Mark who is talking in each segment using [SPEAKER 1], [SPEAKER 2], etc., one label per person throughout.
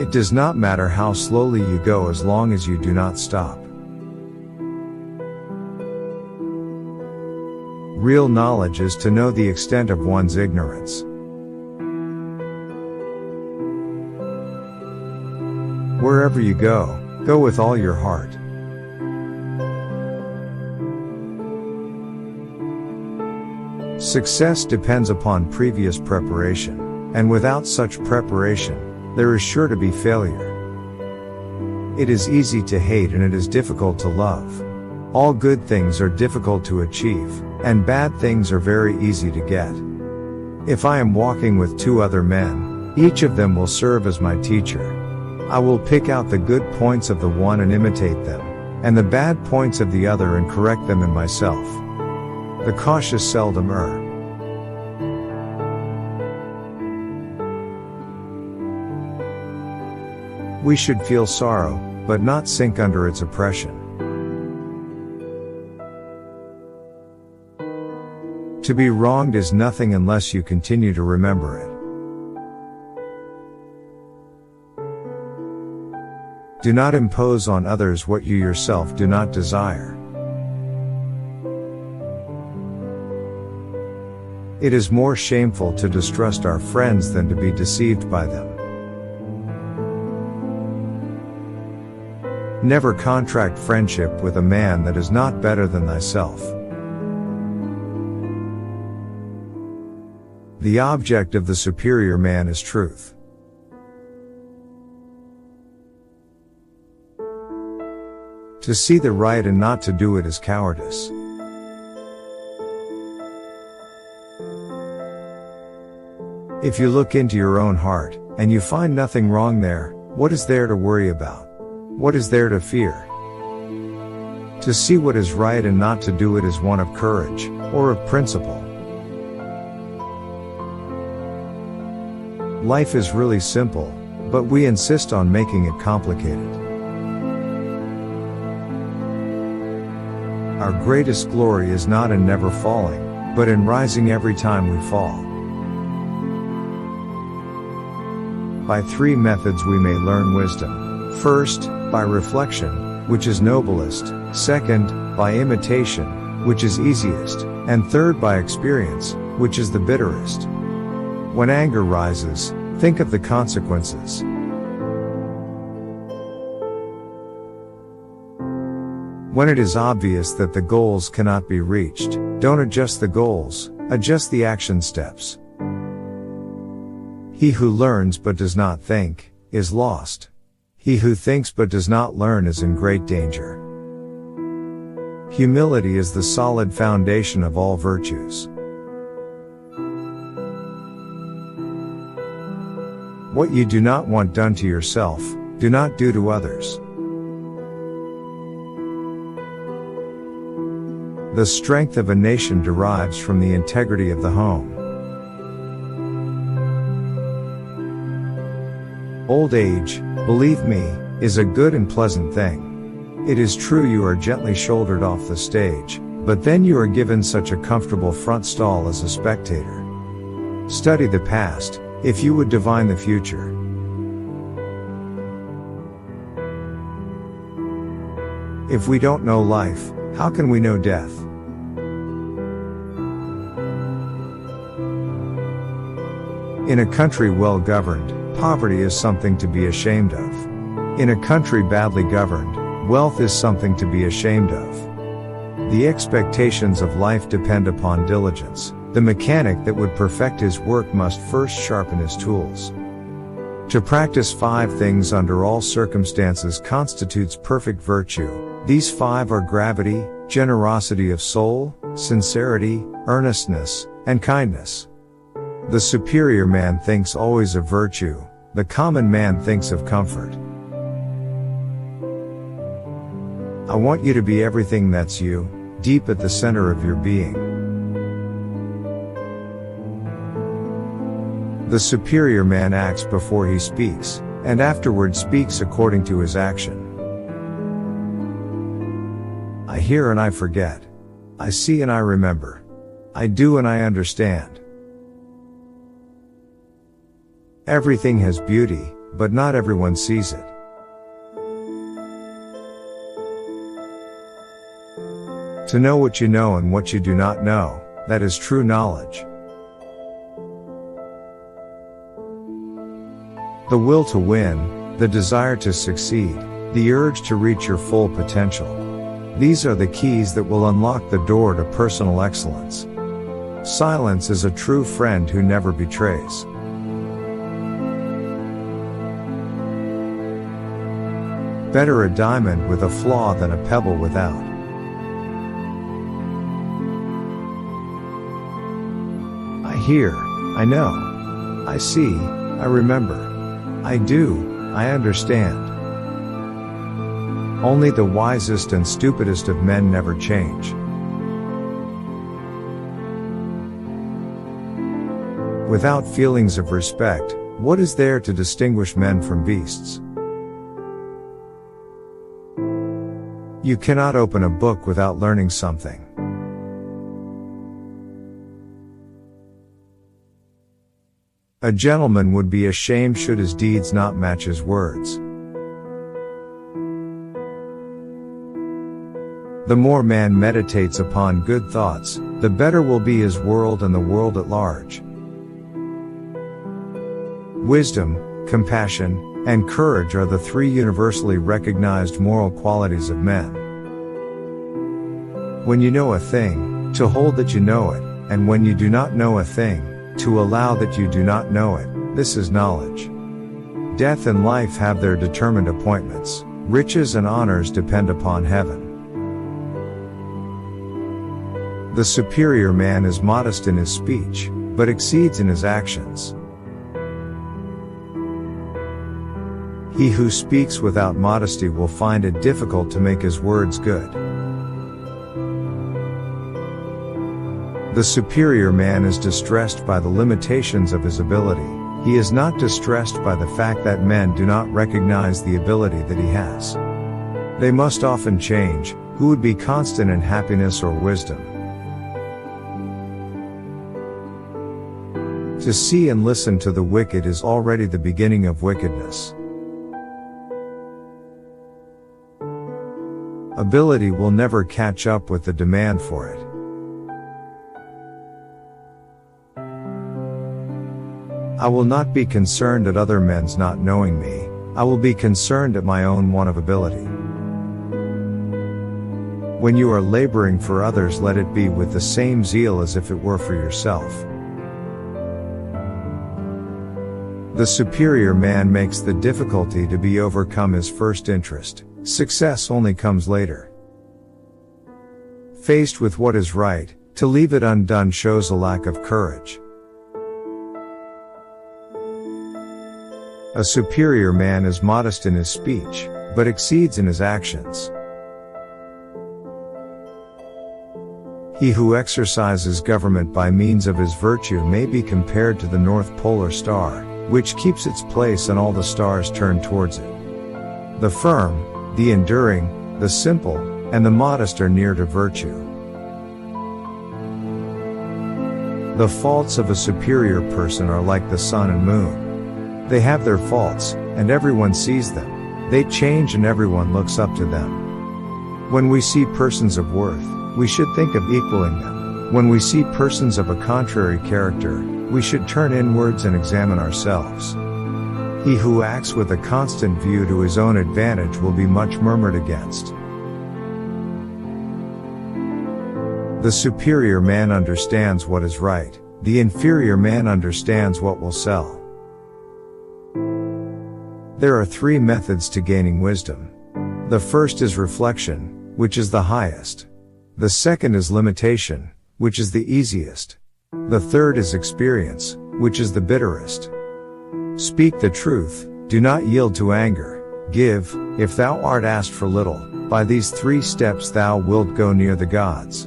[SPEAKER 1] It does not matter how slowly you go as long as you do not stop. Real knowledge is to know the extent of one's ignorance. Wherever you go, go with all your heart. Success depends upon previous preparation, and without such preparation, there is sure to be failure. It is easy to hate and it is difficult to love. All good things are difficult to achieve, and bad things are very easy to get. If I am walking with two other men, each of them will serve as my teacher. I will pick out the good points of the one and imitate them, and the bad points of the other and correct them in myself. The cautious seldom err. We should feel sorrow, but not sink under its oppression. To be wronged is nothing unless you continue to remember it. Do not impose on others what you yourself do not desire. It is more shameful to distrust our friends than to be deceived by them. Never contract friendship with a man that is not better than thyself. The object of the superior man is truth. To see the right and not to do it is cowardice. If you look into your own heart, and you find nothing wrong there, what is there to worry about? What is there to fear? To see what is right and not to do it is one of courage, or of principle. Life is really simple, but we insist on making it complicated. Our greatest glory is not in never falling, but in rising every time we fall. By three methods we may learn wisdom. First, by reflection, which is noblest. Second, by imitation, which is easiest. And third, by experience, which is the bitterest. When anger rises, think of the consequences. When it is obvious that the goals cannot be reached, don't adjust the goals, adjust the action steps. He who learns but does not think, is lost. He who thinks but does not learn is in great danger. Humility is the solid foundation of all virtues. What you do not want done to yourself, do not do to others. The strength of a nation derives from the integrity of the home. Old age, believe me, is a good and pleasant thing. It is true you are gently shouldered off the stage, but then you are given such a comfortable front stall as a spectator. Study the past, if you would divine the future. If we don't know life, how can we know death? In a country well governed, poverty is something to be ashamed of. In a country badly governed, wealth is something to be ashamed of. The expectations of life depend upon diligence. The mechanic that would perfect his work must first sharpen his tools. To practice 5 things under all circumstances constitutes perfect virtue. These 5 are gravity, generosity of soul, sincerity, earnestness, and kindness. The superior man thinks always of virtue, the common man thinks of comfort. I want you to be everything that's you, deep at the center of your being. The superior man acts before he speaks, and afterward speaks according to his action. I hear and I forget. I see and I remember. I do and I understand. Everything has beauty, but not everyone sees it. To know what you know and what you do not know, that is true knowledge. The will to win, the desire to succeed, the urge to reach your full potential. These are the keys that will unlock the door to personal excellence. Silence is a true friend who never betrays. Better a diamond with a flaw than a pebble without. I hear, I know, I see, I remember, I do, I understand. Only the wisest and stupidest of men never change. Without feelings of respect, what is there to distinguish men from beasts? You cannot open a book without learning something. A gentleman would be ashamed should his deeds not match his words. The more man meditates upon good thoughts, the better will be his world and the world at large. Wisdom, compassion, and courage are the three universally recognized moral qualities of men. When you know a thing, to hold that you know it, and when you do not know a thing, to allow that you do not know it, this is knowledge. Death and life have their determined appointments, riches and honors depend upon heaven. The superior man is modest in his speech, but exceeds in his actions. He who speaks without modesty will find it difficult to make his words good. The superior man is distressed by the limitations of his ability. He is not distressed by the fact that men do not recognize the ability that he has. They must often change, who would be constant in happiness or wisdom. To see and listen to the wicked is already the beginning of wickedness. Ability will never catch up with the demand for it. I will not be concerned at other men's not knowing me, I will be concerned at my own want of ability. When you are laboring for others, let it be with the same zeal as if it were for yourself. The superior man makes the difficulty to be overcome his first interest. Success only comes later. Faced with what is right, to leave it undone shows a lack of courage. A superior man is modest in his speech, but exceeds in his actions. He who exercises government by means of his virtue may be compared to the North Polar Star, which keeps its place and all the stars turn towards it. The firm, the enduring, the simple, and the modest are near to virtue. The faults of a superior person are like the sun and moon. They have their faults, and everyone sees them. They change and everyone looks up to them. When we see persons of worth, we should think of equaling them. When we see persons of a contrary character, we should turn inwards and examine ourselves. He who acts with a constant view to his own advantage will be much murmured against. The superior man understands what is right, the inferior man understands what will sell. There are three methods to gaining wisdom. The first is reflection, which is the highest. The second is limitation, which is the easiest. The third is experience, which is the bitterest. Speak the truth, do not yield to anger, give, if thou art asked for little, by these 3 steps thou wilt go near the gods.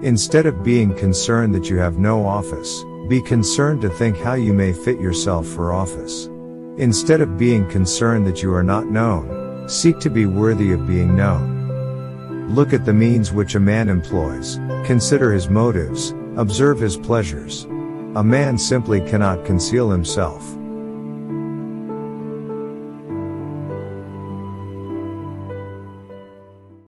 [SPEAKER 1] Instead of being concerned that you have no office, be concerned to think how you may fit yourself for office. Instead of being concerned that you are not known, seek to be worthy of being known. Look at the means which a man employs, consider his motives, observe his pleasures. A man simply cannot conceal himself.